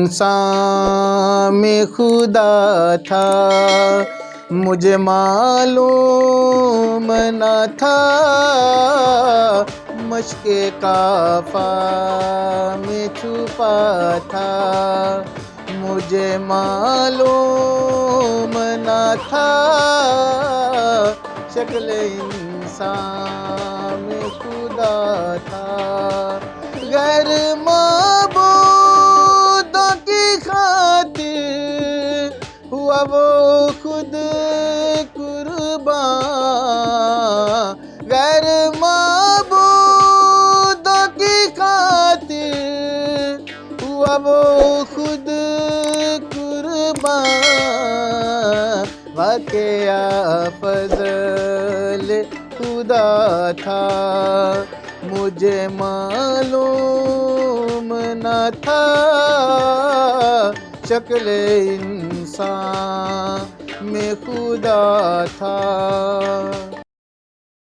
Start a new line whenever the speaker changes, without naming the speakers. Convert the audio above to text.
انسان میں خدا تھا، مجھے معلوم نہ تھا، مشق کافا میں چھپا تھا، مجھے معلوم نہ تھا، شکل انسان میں خدا تھا، غیر معبودوں کی خاطر ہوا وہ خود قربان، غیر معبودوں کی خاطر ہوا وہ خود قربان، واقعہ فضل خدا تھا، مجھے معلوم نہ تھا، شکل انسان میں خدا تھا۔